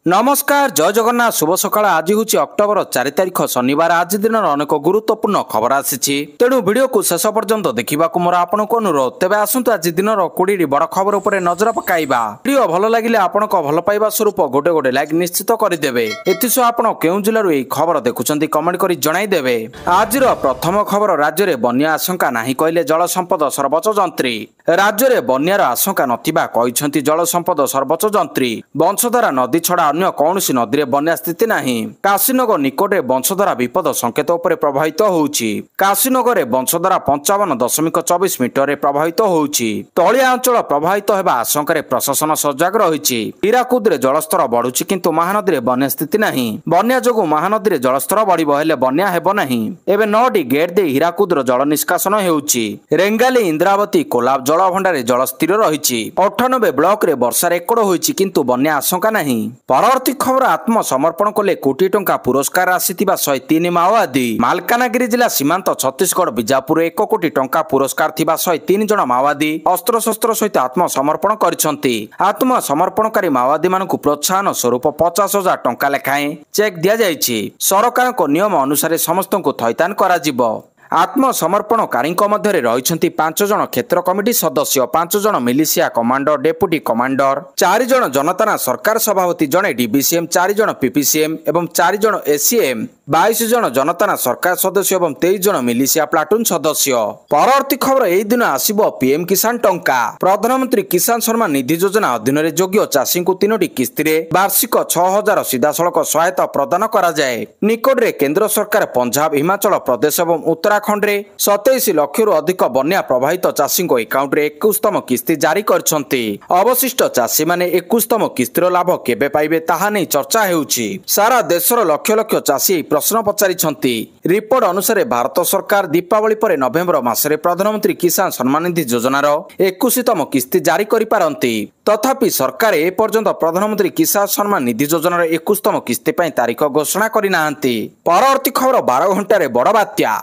नमस्कार जय जगन्नाथ शुभ सकाळ। आज हूँ अक्टोबर 4 तारिख शनिवार। आज दिन अनेक गुरुत्वपूर्ण खबर आसी तेणु वीडियो को शेष पर्यंत देखा मोर आपन को अनुरोध। तेज आसतु आज दिन 20 बड़ खबर उपर नजर पकाइबा। वीडियो भल लगे आपण भल पाइबा स्वरूप गोटे गोटे लाइक निश्चित करदे। एथिसह आपण केउं जिल्लारू एही खबर देखुचंती कमेंट करी जणाइदेवे। आज प्रथम खबर राज्य में बन्या आशंका नहीं कहले जल संपद सर्वोच्च जंत्री। राज्य में बन्यार आशंका नथिबा कहिसंती जल संपद सर्वोच्च जंत्री। वंशधारा नदी छड़ा अन्य कौनसी नदी में बन्या स्थिति नहीं। काशीनगर निकट में वंशधारा विपद संकेत उपर प्रभावित होउछि। काशीनगर में वंशधारा 55.24 मीटर प्रभावित होउछि। तलिया अंचल प्रभावित होगा आशंका प्रशासन सजग रही। हीराकुद में जलस्तर बढ़ुछि किंतु महानदी में बन्या स्थिति नहीं। बन्या जोगु महानदी में जलस्तर बढ़िबो हेले बन्या हेबो नहीं। एबे 9टी गेट दे हीराकुद जल निष्कासन हेउछि। रेंगाली इंद्रावती कोलाब जल भंडार जल स्थिर रही। 98 ब्लॉक रे वर्षा रेकर्ड होइछि किंतु बन्या आशंका नहीं। परवर्ती खबर आत्मसमर्पण कले कोटी टंका पुरस्कार आसीथिबा 103 माओवादी। मालकानगिरी जिला सीमांत छत्तीसगढ़ बीजापुर 1 कोटी टंका पुरस्कार थिबा 103 जन माओवादी अस्त्रशस्त्र सहित आत्मसमर्पण करिसंती। आत्मसमर्पणकारी माओवादी मानकु प्रोत्साहन स्वरूप 50,000 टंका लेखाएं चेक दिया जाइछि। सरकार को नियम अनुसार समस्त को थैतान करा जिवो। आत्मसमर्पणकारी मध्य रही 5 जन क्षेत्र कमिटी सदस्य, 5 जन मिलिशिया कमांडर डेपुटी कमांडर, 4 जन जनताना सरकार सभापति, जड़े डीबीसीएम, 4 जन पीपीसीएम एवं 4 जन एसीएम, 22 जन जनताना सरकार सदस्य एवं 23 जन मिलिशिया प्लाटून सदस्य। परवर्ती खबर एही दिन आसिबो पीएम किसान टंका। प्रधानमंत्री किसान सम्मान निधि योजना अधीन रे योग्य चाषी को 3टी किस्ती रे वार्षिक 6,000 सीधासलख सहायता प्रदान करा जाए। निकट रे केंद्र सरकार पंजाब, हिमाचल प्रदेश एवं उत्तराखंड रे 27 लाख रु अधिक बन्या प्रभावित चाषी अकाउंट रे 21तम किस्ती जारी करछंती। अवशिष्ट चाषी माने 21तम किस्तीर लाभ केबे पाइबे ताहा नै चर्चा हेउछि। सारा देशर लक्ष लक्ष चाषी प्रश्न पचारिछंती। रिपोर्ट अनुसार भारत सरकार दीपावली पर नवेम्बर मासरे प्रधानमंत्री किसान सम्मान निधि योजनार 21तम किस्ती जारी करि पारंती। तथापि सरकार ए पर्यंत प्रधानमंत्री किसान सम्मान निधि योजनार 21तम किस्ती पई तारीख घोषणा करि नाहंती। परवर्ती खबर 12 घंटा रे बड़ बात्या।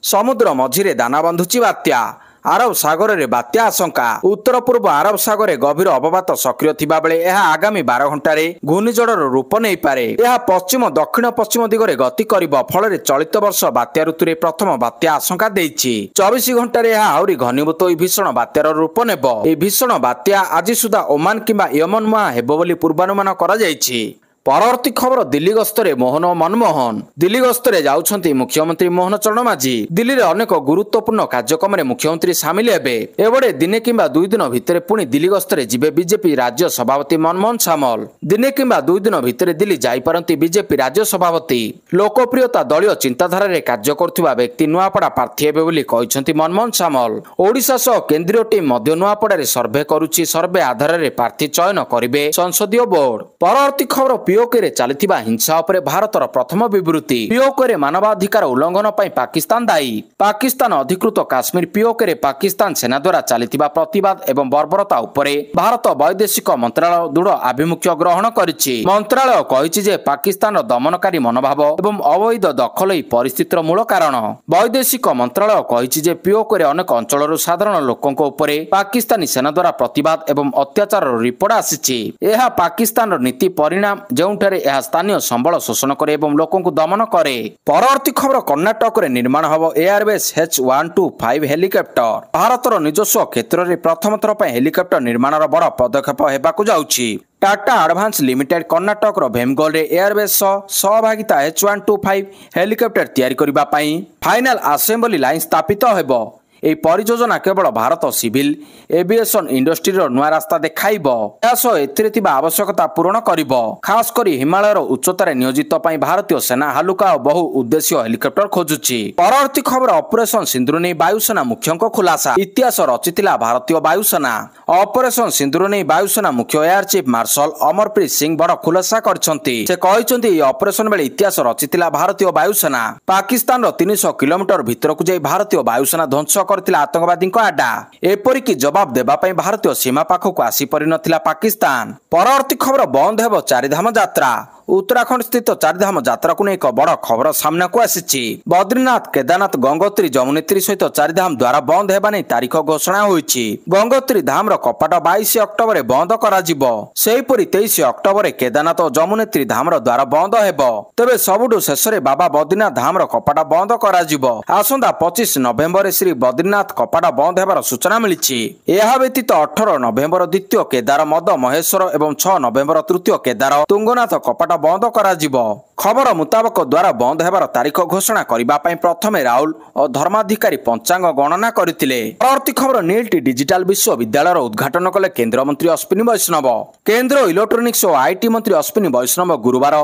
समुद्र मझिरे दाना बांधुची बात्या। आरब सागर रे बात्या आशंका। उत्तर पूर्व आरब सागर रे गभीर अवपात सक्रिय थिबा बेले एहा आगामी 12 घंटा रे घूर्णिझड़र रूप नै पारे। एहा पश्चिम दक्षिण पश्चिम दिगरे गति करिबो। फल चलित वर्ष बात्या ऋतु रे प्रथम बात्या आशंका देइछि। 24 घंटा रे एहा आउरी घनीभूत होई भीषण बात्यार रूप नेबो। ए भीषण बात्या आज सुधा ओमान किंबा यमन मुहा हेबो बोली पूर्वानुमान करा जाइछि। परवर्ती खबर दिल्ली गस्तरे मोहन और मनमोहन। दिल्ली गस्तरे जाउछंती मुख्यमंत्री मोहन चरण माझी। दिल्ली रे अनेक गुरुत्वपूर्ण कार्यक्रम रे मुख्यमंत्री शामिल हेबे। एबडे दिने किंबा 2 दिन भितरे पुणी दिल्ली गस्तरे जिबे बीजेपी राज्य सभापति मनमोहन सामल। दिने किंबा 2 दिन भितरे दिल्ली जाई पारंती बीजेपी राज्य सभापति। लोकप्रियता दलीय चिंताधारा रे कार्य करथुवा व्यक्ति नुआपड़ा प्रार्थी हेबे बोली कहिसंती मनमोहन सामल। ओडिशा सह केंद्रीय टीम मध्य नुआपड़ा रे सर्वे करूची। सर्वे आधार रे प्रार्थी चयन करिवे संसदीय बोर्ड। परवर्ती खबर पीओके रे चलिथिबा हिंसा उपरे भारतर प्रथम विवृत्ति। पीओके रे मानवाधिकार उल्लंघन पई पाकिस्तान दायी। पाकिस्तान अधिकृत काश्मीर पीओके रे पाकिस्तान सेना द्वारा चलिथिबा प्रतिवाद एवं बर्बरता उपरे भारत वैदेशिक मंत्रालय दृढ़ आभिमुख्य ग्रहण करिछि। मंत्रालय कहिछि जे पाकिस्तान दमनकारी मनोभाव एवं अवैध दखल ही परिस्थितिर मूल कारण। वैदेशिक मंत्रालय कहिछि जे पीओके रे अनेक अंचलर साधारण लोकंक उपरे पाकिस्तानी सेना द्वारा प्रतिवाद एवं अत्याचार रिपोर्ट आसिछि। एहा पाकिस्तान नीति परिणाम जोंठारे यह स्थानीय संबल शोषण करे एवं लोकों को दमन करे। परवर्ती खबर कर्नाटक रे निर्माण हबो एयरबेस H125 हेलिकॉप्टर। भारतर निजस्व क्षेत्र रे प्रथम थर पय हेलिकॉप्टर निर्माणर बड़ पदक्षेप हेबाकु जाउछि। टाटा एडवांस लिमिटेड कर्नाटक रो भेमगोल रे एयरबेस सहभागिता H125 हेलिकॉप्टर तैयारी करिबा पई फाइनल असेंबली लाइन स्थापित हेबो। এই परियोजना केवल भारत सिविल एविएशन इंडस्ट्री नुआ रास्ता देखाइबो। एथिरे थिबा आवश्यकता पूरण करिबो। खास करी हिमालयर उच्चतार नियोजित पई भारतीय सेना हालुका और बहु उद्देश्य हेलिकॉप्टर खोजुची। परवर्ती खबर ऑपरेशन सिंदूर नै वायुसेना मुख्यंक खुलासा। इतिहास रचितिला भारतीय वायुसेना। ऑपरेशन सिंदूर नै वायुसेना मुख्य air chief marshal Amarpreet Singh बड़ खुलासा करछंती। से कहिसंती ई ऑपरेशन बेले इतिहास रचितिला भारतीय वायुसेना। पाकिस्तान रो 300 किलोमीटर भितरकु जाई भारतीय वायुसेना ध्वंस करथिला आतंकवादी आडा। एपरिकी जवाब देबा पई भारतीय सीमा पाखक आसी परिनथिला पाकिस्तान। परवर्ती खबर बंद हेबो चारिधाम यात्रा। उत्तराखंड स्थित चारिधाम यात्रा को एक बड़ खबर सामना को आसी। बद्रीनाथ, केदारनाथ, गंगोत्री, यमुनोत्री सहित चारिधाम द्वारा बंद होगा नहीं तारीख घोषणा होईछि। गंगोत्री धाम कपाट 22 अक्टोबर बंद कराजिबो। सेहीपरि 23 अक्टोबर केदारनाथ और यमुनोत्री धाम द्वारा बंद हेबो। तेबे सबुठु शेषरे बाबा बद्रीनाथ धाम कपाट बंद कराजिबो। आसंता 25 नवेम्बर श्री बद्रीनाथ कपाट बंद हेबार सूचना मिलिछि। एहा व्यतीत 18 नवेम्बर द्वितीय केदार मद महेश्वर एवं 6 नवेम्बर तृतीय केदार तुंगनाथ कपाट बंद कराजिबो। खबर मुताबक द्वारा बंद हेबार तारीख घोषणा करबा पई प्रथमे राहुल और धर्माधिकारी पंचांग गणना करथिले। परवर्ती खबर नीट डिजिटल विश्वविद्यालय उद्घाटन कले केंद्र मंत्री अश्विनी वैष्णव। केंद्र इलेक्ट्रोनिक्स और आईटी मंत्री अश्विनी वैष्णव गुरुवार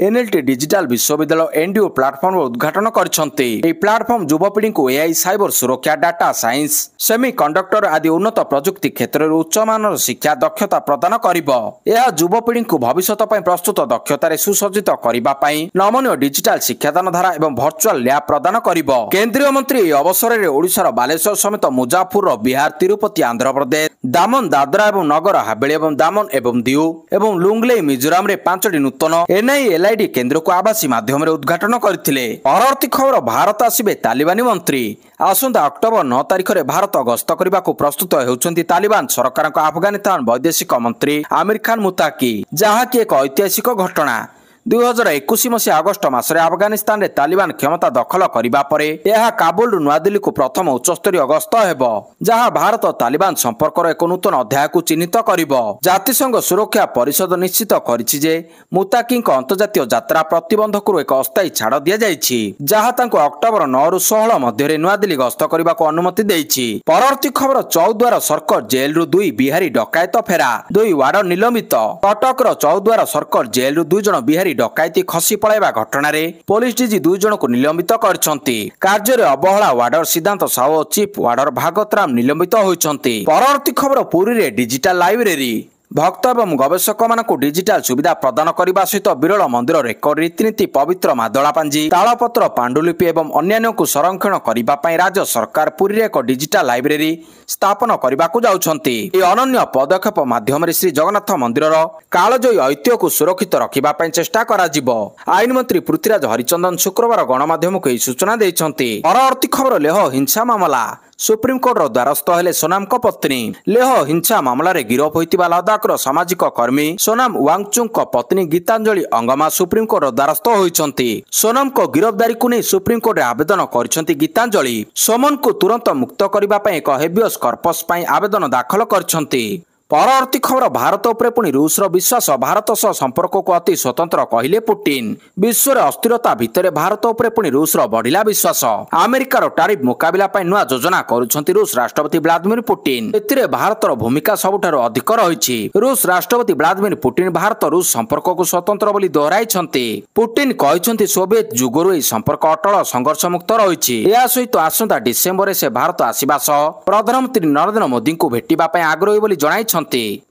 एनएलटी डिजिटल विश्वविद्यालय एनडीओ प्लाटफर्म उद्घाटन करछन्ती। एई प्लाटफर्म युवपीढ़ी को एआई, साइबर सुरक्षा, डाटा साइंस, सेमीकंडक्टर आदि उन्नत प्रजुक्ति क्षेत्र में उच्च मानर शिक्षा दक्षता प्रदान करिबो। एहा युवपीढ़ी को भविष्यत पई प्रस्तुत दक्षतार सुसज्जित करिबा पई नमनीय डिजिटल शिक्षादान धारा एवं भर्चुआल लैब प्रदान करिबो। केंद्रीय मंत्री अवसर में ओडिशार बालेश्वर समेत मुजाफरपुर, बिहार, तिरुपति, आंध्र प्रदेश, दामन, दादरा एवं नगर हावेली एवं दामन एवं दिउ एवं लुंगलेई मिजोराम रे 5टी नूतन एनआईएलआईडी केंद्र को आवासी माध्यम उद्घाटन करथिले। परवर्ती खबर भारत आसिबे तालिबानी मंत्री। आसंता अक्टोबर 9 तारिख में भारत गस्त करने को प्रस्तुत होउछन्ती तालिबान सरकार अफगानिस्तान वैदेशिक मंत्री आमिर खान मुताकी, जहाँकि एक ऐतिहासिक घटना। 2021 मसीहा अगस्ट मासरे अफगानिस्तान रे तालिबान क्षमता दखल करिबा परे यह काबुल नुआदिल्ली को प्रथम उच्चस्तरीय गस्त हेबो, जहां भारत तालिबान संपर्क एक नूतन अध्याय को चिन्हित करिबो। जातिसंघ सुरक्षा परिषद निश्चित करिछि जे मुताकी अंतर्जातीय यात्रा प्रतिबंधक एक अस्थायी छाड़ दिया जाइछि, जहां तांको अक्टोबर 9 रु 16 मध्य नुआदिल्ली गस्त करने को अनुमति देइछि। परवर्ती खबर चौद्वार सर्कल जेल रु 2 बिहारी डकायत फेरा, 2 वार्ड निलंबित। कटकर चौद्वार सर्कल जेल रु 2 जन बिहारी डकायती खसी पलाइबा घटना रे पुलिस डीजी 2 जन को निलंबित करछन्ती। कार्य अवहेला वार्डर सिद्धांत साहू और चीफ वार्डर भागवत राम निलंबित होइछन्ती। परवर्ती खबर पुरी रे डिजिटल लाइब्रेरी भक्त एवं गवेषक मानक डिजिटल सुविधा प्रदान करने सहित विरल मंदिर रेकर्ड रीतिनीति, पवित्र मादला पांजी, तालपत्र, पांडुलिपि एवं अन्य को संरक्षण करने राज्य सरकार पुरी एक डिजिटल लाइब्रेरी स्थापन करने को जाउछन्ती। अनन्य पदक्षेप माध्यम श्री जगन्नाथ मंदिर कालजयी ऐतिह्य को सुरक्षित रखा चेष्टा कराजिबो। आईन मंत्री पृथ्वीराज हरिचंदन शुक्रवार गणमाध्यम को सूचना देइछन्ती। परवर्ती खबर लेह हिंसा मामला। सुप्रीमकोर्ट द्वारस्थ हेले सोनाम को पत्नी। लेह हिंसा मामला रे गिरफ होइतिबा लद्दाख रो सामाजिक कर्मी सोनाम वांगचुंग को पत्नी गीतांजलि अंगमा सुप्रीमकोर्ट द्वारस्थ होइछन्ती। सोनाम को गिरफ्तारी को नहीं सुप्रीमकोर्ट आवेदन करिछन्ती गीतांजलि। सोमन को तुरंत मुक्त करबा पई एक हेबियस कर्पस पई आवेदन दाखल करिछन्ती। परवर्ती खबर भारत उपरे पुणी रूस रो विश्वास। भारत सह संपर्क को अति स्वतंत्र कहिले पुटिन। विश्व रे अस्थिरता भितरे भारत उपरे पुणी रूस रो बढ़िला विश्वास। अमेरिका रो टारिफ मुकाबिला पई नुआ योजना करूछन्ती रूस राष्ट्रपति व्लादिमीर पुटिन। एतिरे भारत रो भूमिका सबुठारो अधिक रहिछि। रूस राष्ट्रपति व्लादिमीर पुटिन भारत रूस संपर्क को स्वतंत्र बोली दोहराइछन्ती। पुटिन कहिछन्ती सोवियत जुगरु एई संपर्क अटल संघर्ष मुक्त रहिछि। या सहित आसंता डिसेम्बर से भारत आसीबा सह प्रधानमंत्री नरेंद्र मोदी को भेटिबा पई आग्रही बोली जणाइछन्ती।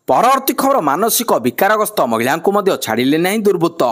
परवर्ती खबर मानसिक विकारग्रस्त महिला को मध्य छाड़िले नहीं दुर्बृत्त।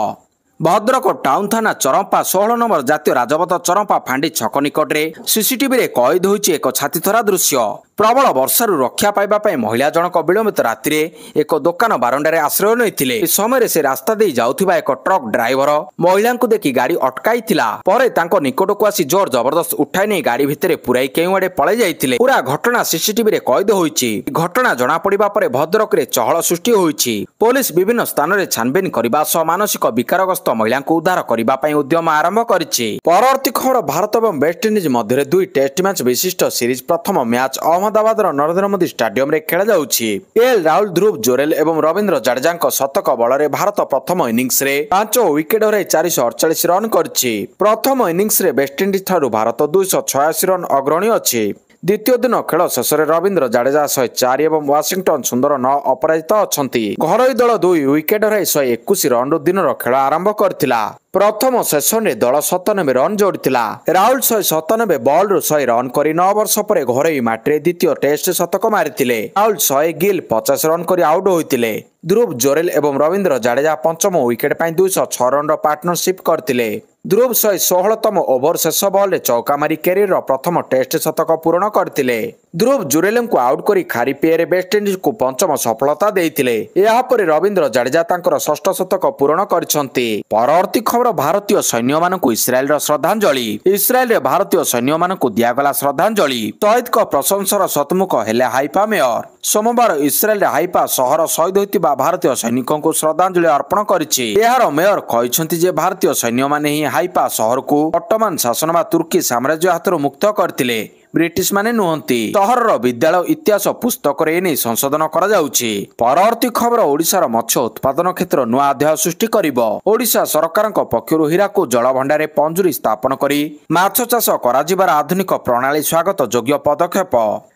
भद्रक टाउन थाना चरंपा 16 नंबर जातीय राजपथ चरंपा फांडी छक निकट रे सीसीटीवी रे कैद होइछि एक छातीथरा दृश्य। प्रबल वर्षा रक्षा पाइबा पई महिला जनक विलंबित राति रे एक दुकान बारंडारे आश्रय नैथिले। ए समय से रास्ता दे जाउथिबा एक ट्रक ड्राइवर महिला को देखि गाड़ी अटकाइथिला। परे तांको निकट को आसी जोर जबरदस्त उठाई नै गाड़ी भितरे पुराई केउ आडे पळे जाइथिले। पूरा घटना सीसीटीवी रे कैद होइछि। घटना जणा पड़िबा परे भद्रक रे चहल सृष्टि होइछि। पुलिस विभिन्न स्थान रे छानबीन करबा सह मानसिक विकारग्रस्त महिला को उद्धार करबा पई उद्यम आरंभ करिछि। परवर्ती खबर भारत एवं वेस्टइंडीज मध्य 2 टेस्ट मैच विशिष्ट सीरीज प्रथम मैच अहमदाबाद नरेंद्र मोदी स्टेडियम रे खेला जाउछि। एल राहुल, ध्रुव जोरेल एवं रविंद्र जडेजा शतक बल रे भारत प्रथम इनिंग्स रे 5 विकेट हराई 448 रन करछि। प्रथम इनिंग्स रे वेस्टइंडीज ठारू भारत 286 रन अग्रणी अछि। द्वितीय दिन खेल शेष में रविंद्र जडेजा 104 एवं वाशिंगटन सुंदर 9 अपराजित अछंती। घरोई दल 2 विकेट हराई 121 रन दिन खेल आरंभ करथिला। प्रथम सेशन रे दल 97 रन जोड़िथिला। राहुल 197 बॉल रु 100 रन करी 9 वर्ष पर घरोई माटी द्वितीय टेस्ट शतक मारिथिले। राहुल 100, गिल 50 रन करी आउट होइथिले। ध्रुव जोरेल एवं रविंद्र जडेजा पंचम विकेट पाई 206 रन पार्टनरशिप करथिले। ध्रुव 116तम ओभर शेष बॉल रे चौका मारी कैरियर प्रथम टेस्ट शतक पूर्ण करथिले। ଧ୍ରୁବ ଜୁରେଲଙ୍କୁ ଆଉଟ୍ କରି ଖାରିପିଏରେ ୱେଷ୍ଟଇଣ୍ଡିଜକୁ ପଞ୍ଚମ ସଫଳତା ଦେଇଥିଲେ। ଏହାପରେ ରବୀନ୍ଦ୍ର ଜାଡେଜା ତାଙ୍କର ଷଷ୍ଠ ଶତକ ପୂରଣ କରିଛନ୍ତି। ପରବର୍ତ୍ତୀ ଖବର ଭାରତୀୟ ସୈନ୍ୟମାନଙ୍କୁ ଇସ୍ରାଏଲର ଶ୍ରଦ୍ଧାଞ୍ଜଳି। ଇସ୍ରାଏଲରେ ଭାରତୀୟ ସୈନ୍ୟମାନଙ୍କୁ ଦିଆଗଲା ଶ୍ରଦ୍ଧାଞ୍ଜଳି। ଶହୀଦଙ୍କ ପ୍ରଶଂସାର ସତମୁଖ ହେଲେ ହାଇଫା ମେୟର। ସୋମବାର ଇସ୍ରାଏଲରେ ହାଇଫା ସହର ଶହୀଦ ହୋଇଥିବା ଭାରତୀୟ ସୈନିକଙ୍କୁ ଶ୍ରଦ୍ଧାଞ୍ଜଳି ଅର୍ପଣ କରିଛି। ଏହାର ମେୟର କହିଛନ୍ତି ଯେ ଭାରତୀୟ ସୈନ୍ୟମାନେ ହିଁ ହାଇଫା ସହରକୁ ଅଟୋମାନ ଶାସନ ବା ତୁର୍କୀ ସାମ୍ରାଜ୍ୟ ହାତରୁ ମୁକ୍ତ କରିଥିଲେ, ବ୍ରିଟିଶ ମାନେ ନୁହନ୍ତି। ସହରର ବିଦ୍ୟାଳୟ ଇତିହାସ ପୁସ୍ତକରେ ଏନେଇ ସଂଶୋଧନ କରାଯାଉଛି। ପରବର୍ତ୍ତୀ ଖବର ଓଡ଼ିଶାର ମତ୍ସ୍ୟ ଉତ୍ପାଦନ କ୍ଷେତ୍ର ନୂଆ ଅଧ୍ୟାୟ ସୃଷ୍ଟି କରିବ। ଓଡ଼ିଶା ସରକାରଙ୍କ ପକ୍ଷରୁ ହୀରାକୁଦ ଜଳଭଣ୍ଡାରରେ ପଞ୍ଜୁରୀ ସ୍ଥାପନ କରି ମାଛ ଚାଷ କରାଯିବାର ଆଧୁନିକ ପ୍ରଣାଳୀ ସ୍ୱାଗତ ଯୋଗ୍ୟ ପଦକ୍ଷେପ।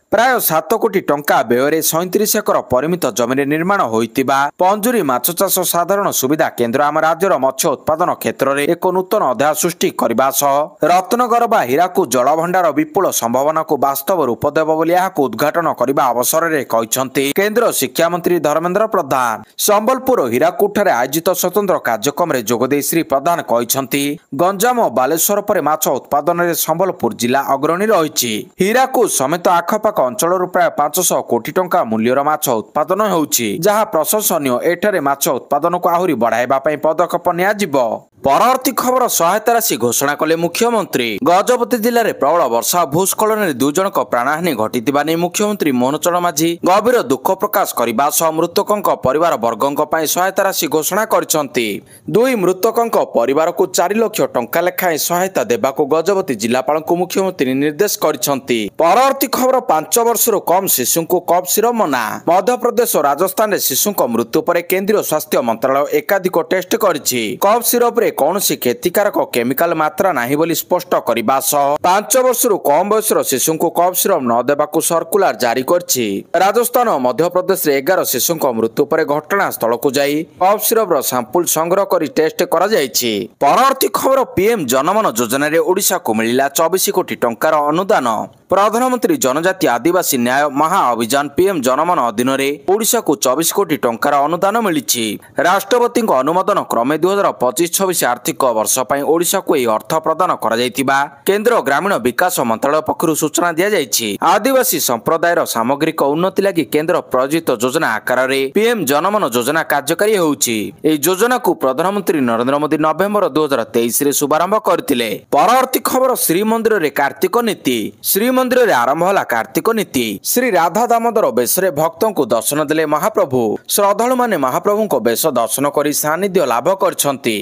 ପ୍ରାୟ 7 କୋଟି ଟଙ୍କା ବ୍ୟୟରେ 37 ଏକର ପରିମିତ ଜମିରେ ନିର୍ମାଣ ହୋଇଥିବା ପଞ୍ଜୁରୀ ମାଛ ଚାଷ ସାଧାରଣ ସୁବିଧା କେନ୍ଦ୍ର ଆମ ରାଜ୍ୟର ମତ୍ସ୍ୟ ଉତ୍ପାଦନ କ୍ଷେତ୍ରରେ ଏକ ନୂତନ ଅଧ୍ୟାୟ ସୃଷ୍ଟି କରିବା ସହ ରତ୍ନଗର ବା ହୀରାକୁଦ ଜଳଭଣ୍ଡାର ବିପୁଳ ସମ୍ଭାବନାକୁ ବାସ୍ତବ ରୂପ ଦେବ ବୋଲି ଏହାକୁ ଉଦ୍ଘାଟନ କରିବା ଅବସରରେ କହିଛନ୍ତି କେନ୍ଦ୍ର ଶିକ୍ଷାମନ୍ତ୍ରୀ ଧର୍ମେନ୍ଦ୍ର ପ୍ରଧାନ। ସମ୍ବଲପୁର ହୀରାକୁଦଠାରେ ଆୟୋଜିତ ସ୍ୱତନ୍ତ୍ର କାର୍ଯ୍ୟକ୍ରମରେ ଯୋଗଦେଇ ଶ୍ରୀ ପ୍ରଧାନ କହିଛନ୍ତି, ଗଞ୍ଜାମ ଓ ବାଲେଶ୍ୱର ପରେ ମାଛ ଉତ୍ପାଦନରେ ସମ୍ବଲପୁର ଜିଲ୍ଲା ଅଗ୍ରଣୀ ରହିଛି। ହୀରାକୁଦ ସମେତ ଆଖପାଖ ଅଞ୍ଚଳରୁ ପ୍ରାୟ 500 କୋଟି ଟଙ୍କା ମୂଲ୍ୟର ମାଛ ଉତ୍ପାଦନ ହେଉଛି, ଯାହା ପ୍ରଶଂସନୀୟ। ଏଠାରେ ମାଛ ଉତ୍ପାଦନକୁ ଆହୁରି ବଢାଇବା ପାଇଁ ପଦକ୍ଷେପ ନିଆଯିବ। ପରବର୍ତ୍ତୀ ଖବର ସହାୟତା ରାଶି ଘୋଷଣା କଲେ ମୁଖ୍ୟମନ୍ତ୍ରୀ। ଗଜପତି ଜିଲ୍ଲାରେ ପ୍ରବଳ ବର୍ଷା ଓ ଭୂସ୍ଖଳନରେ 2 ଜଣଙ୍କ ପ୍ରାଣହାନୀ ଘଟିଥିବା ନେଇ ମୁଖ୍ୟମନ୍ତ୍ରୀ ମୋହନ ଚରଣ ମାଝୀ ଗଭୀର ଦୁଃଖ ପ୍ରକାଶ କରିବା ସହ ମୃତକଙ୍କ ପରିବାର ବର୍ଗଙ୍କ ପାଇଁ ସହାୟତା ରାଶି ଘୋଷଣା କରିଛନ୍ତି। 2 ମୃତକଙ୍କ ପରିବାରକୁ 4 ଲକ୍ଷ ଟଙ୍କା ଲେଖାଏଁ ସହାୟତା ଦେବାକୁ ଗଜପତି ଜିଲ୍ଲାପାଳଙ୍କୁ ମୁଖ୍ୟମନ୍ତ୍ରୀ ନିର୍ଦ୍ଦେଶ କରିଛନ୍ତି। ପରବର୍ତ୍ତୀ ଖବର 5 ବର୍ଷରୁ କମ୍ ଶିଶୁଙ୍କୁ କଫ୍ ସିରପ ମନା। ମଧ୍ୟପ୍ରଦେଶ ଓ ରାଜସ୍ଥାନରେ ଶିଶୁଙ୍କ ମୃତ୍ୟୁ ପରେ କେନ୍ଦ୍ରୀୟ ସ୍ୱାସ୍ଥ୍ୟ ମନ୍ତ୍ରାଳୟ ଏକାଧିକ ଟେଷ୍ଟ କରିଛି। କଫ୍ ସିରପରେ କୌଣସି କ୍ଷତିକାରକ କେମିକାଲ ମାତ୍ରା ନାହିଁ ବୋଲି ସ୍ପଷ୍ଟ କରିବା ସହ 5 ବର୍ଷରୁ କମ୍ ବୟସର ଶିଶୁଙ୍କୁ କଫ୍ ସିରପ ନ ଦେବାକୁ ସର୍କୁଲାର ଜାରି କରିଛି। ରାଜସ୍ଥାନ ଓ ମଧ୍ୟପ୍ରଦେଶରେ 11 ଶିଶୁଙ୍କ ମୃତ୍ୟୁ ପରେ ଘଟଣାସ୍ଥଳକୁ ଯାଇ କଫ୍ ସିରପର ସାମ୍ପୁଲ ସଂଗ୍ରହ କରି ଟେଷ୍ଟ କରାଯାଇଛି। ପରବର୍ତ୍ତୀ ଖବର ପିଏମ୍ ଜନମନ ଯୋଜନାରେ ଓଡ଼ିଶାକୁ ମିଳିଲା 24 କୋଟି ଟଙ୍କାର ଅନୁଦାନ। ପ୍ରଧାନମନ୍ତ୍ରୀ ଜନଜାତି ଆଦିବାସୀ ନ୍ୟାୟ ମହା ଅଭିଯାନ ପିଏମ୍ ଜନମନ ଅଧୀନରେ ଓଡ଼ିଶାକୁ 24 କୋଟି ଟଙ୍କାର ଅନୁଦାନ ମିଳିଛି। ରାଷ୍ଟ୍ରପତିଙ୍କ ଅନୁମୋଦନ କ୍ରମେ 2025-26 ଆର୍ଥିକ ବର୍ଷ ପାଇଁ ଓଡ଼ିଶାକୁ ଏହି ଅର୍ଥ ପ୍ରଦାନ କରାଯାଇଥିବା କେନ୍ଦ୍ର ଗ୍ରାମୀଣ ବିକାଶ ମନ୍ତ୍ରାଳୟ ପକ୍ଷରୁ ସୂଚନା ଦିଆଯାଇଛି। ଆଦିବାସୀ ସମ୍ପ୍ରଦାୟର ସାମଗ୍ରିକ ଉନ୍ନତି ଲାଗି କେନ୍ଦ୍ର ପ୍ରାୟୋଜିତ ଯୋଜନା ଆକାରରେ ପିଏମ୍ ଜନମନ ଯୋଜନା କାର୍ଯ୍ୟକାରୀ ହେଉଛି। ଏହି ଯୋଜନାକୁ ପ୍ରଧାନମନ୍ତ୍ରୀ ନରେନ୍ଦ୍ର ମୋଦି ନଭେମ୍ବର 2023ରେ ଶୁଭାରମ୍ଭ କରିଥିଲେ। ପରବର୍ତ୍ତୀ ଖବର ଶ୍ରୀମନ୍ଦିରରେ କାର୍ତ୍ତିକ ନୀତି। ଶ୍ରୀମନ୍ଦିରରେ ଆରମ୍ଭ ହେଲା କାର୍ତ୍ତିକ ନୀତି। ଶ୍ରୀ ରାଧା ଦାମୋଦର ବେଶରେ ଭକ୍ତଙ୍କୁ ଦର୍ଶନ ଦେଲେ ମହାପ୍ରଭୁ। ଶ୍ରଦ୍ଧାଳୁମାନେ ମହାପ୍ରଭୁଙ୍କ ବେଶ ଦର୍ଶନ କରି ସାନ୍ନିଧ୍ୟ ଲାଭ କରିଛନ୍ତି।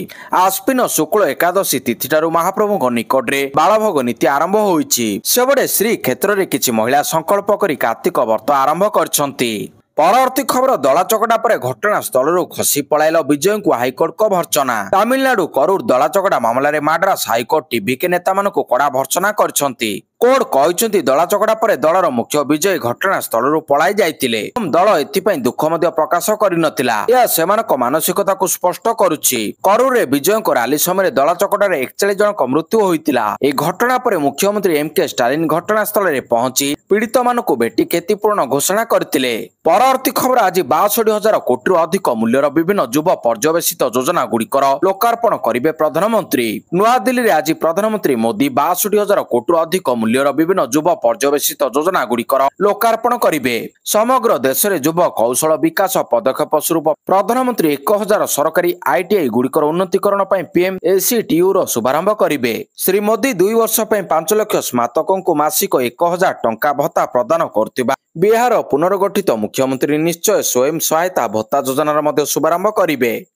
ଆଶ୍ୱିନ ଶୁକ୍ଳ ଏକାଦଶୀ ତିଥିଠାରୁ ମହାପ୍ରଭୁଙ୍କ ନିକଟରେ ବାଳଭୋଗ ନୀତି ଆରମ୍ଭ ହୋଇଛି। ସେପଟେ ଶ୍ରୀକ୍ଷେତ୍ରରେ କିଛି ମହିଳା ସଂକଳ୍ପ କରି କାର୍ତ୍ତିକ ବ୍ରତ ଆରମ୍ଭ କରିଛନ୍ତି। ପରବର୍ତ୍ତୀ ଖବର ଦଳାଚକଟା ପରେ ଘଟଣାସ୍ଥଳରୁ ଖସି ପଳାଇଲ ବିଜୟଙ୍କୁ ହାଇକୋର୍ଟଙ୍କ ଭର୍ତ୍ସନା। ତାମିଲନାଡୁ କରୁର ଦଳାଚକଟା ମାମଲାରେ ମାଡ୍ରାସ ହାଇକୋର୍ଟ ଟିଭିକେ ନେତାମାନଙ୍କୁ କଡ଼ା ଭର୍ତ୍ସନା କରିଛନ୍ତି। କୋର୍ଟ କହିଛନ୍ତି ଦଳାଚକଟା ପରେ ଦଳର ମୁଖ୍ୟ ବିଜୟ ଘଟଣାସ୍ଥଳରୁ ପଳାଇ ଯାଇଥିଲେ। ଦଳ ଏଥିପାଇଁ ଦୁଃଖ ମଧ୍ୟ ପ୍ରକାଶ କରିନଥିଲା। ଏହା ସେମାନଙ୍କ ମାନସିକତାକୁ ସ୍ପଷ୍ଟ କରୁଛି। କରୁରରେ ବିଜୟଙ୍କ ରାଲି ସମୟରେ ଦଳାଚକଟାରେ 41 ଜଣଙ୍କ ମୃତ୍ୟୁ ହୋଇଥିଲା। ଏହି ଘଟଣା ପରେ ମୁଖ୍ୟମନ୍ତ୍ରୀ ଏମ୍କେ ଷ୍ଟାଲିନ ଘଟଣାସ୍ଥଳରେ ପହଞ୍ଚି ପୀଡ଼ିତମାନଙ୍କୁ ଭେଟି କ୍ଷତିପୂରଣ ଘୋଷଣା କରିଥିଲେ। ପରବର୍ତ୍ତୀ ଖବର ଆଜି 62,000 କୋଟିରୁ ଅଧିକ ମୂଲ୍ୟର ବିଭିନ୍ନ ଯୁବ ପର୍ଯ୍ୟବେସିତ ଯୋଜନା ଗୁଡ଼ିକର ଲୋକାର୍ପଣ କରିବେ ପ୍ରଧାନମନ୍ତ୍ରୀ। ନୂଆଦିଲ୍ଲୀରେ ଆଜି ପ୍ରଧାନମନ୍ତ୍ରୀ ମୋଦି 62,000 କୋଟିରୁ ଅଧିକ ମୂଲ୍ୟର ବିଭିନ୍ନ ଯୁବ ପର୍ଯ୍ୟବେସିତ ଯୋଜନା ଗୁଡ଼ିକର ଲୋକାର୍ପଣ କରିବେ। ସମଗ୍ର ଦେଶରେ ଯୁବ କୌଶଳ ବିକାଶ ପଦକ୍ଷେପ ସ୍ୱରୂପ ପ୍ରଧାନମନ୍ତ୍ରୀ 1,000 ସରକାରୀ ଆଇଟିଆଇ ଗୁଡ଼ିକର ଉନ୍ନତିକରଣ ପାଇଁ PMACTUର ଶୁଭାରମ୍ଭ କରିବେ। ଶ୍ରୀ ମୋଦି 2 ବର୍ଷ ପାଇଁ 5 ଲକ୍ଷ ସ୍ନାତକଙ୍କୁ ମାସିକ 1,000 ଟଙ୍କା ଭତ୍ତା ପ୍ରଦାନ କରୁଥିବା ବିହାର ପୁନର୍ଗଠିତ ମୁଖ୍ୟମନ୍ତ୍ରୀ ନିଶ୍ଚୟ ସ୍ୱୟଂ ସହାୟତା ଭତ୍ତା ଯୋଜନାର ମଧ୍ୟ ଶୁଭାରମ୍ଭ କରିବେ।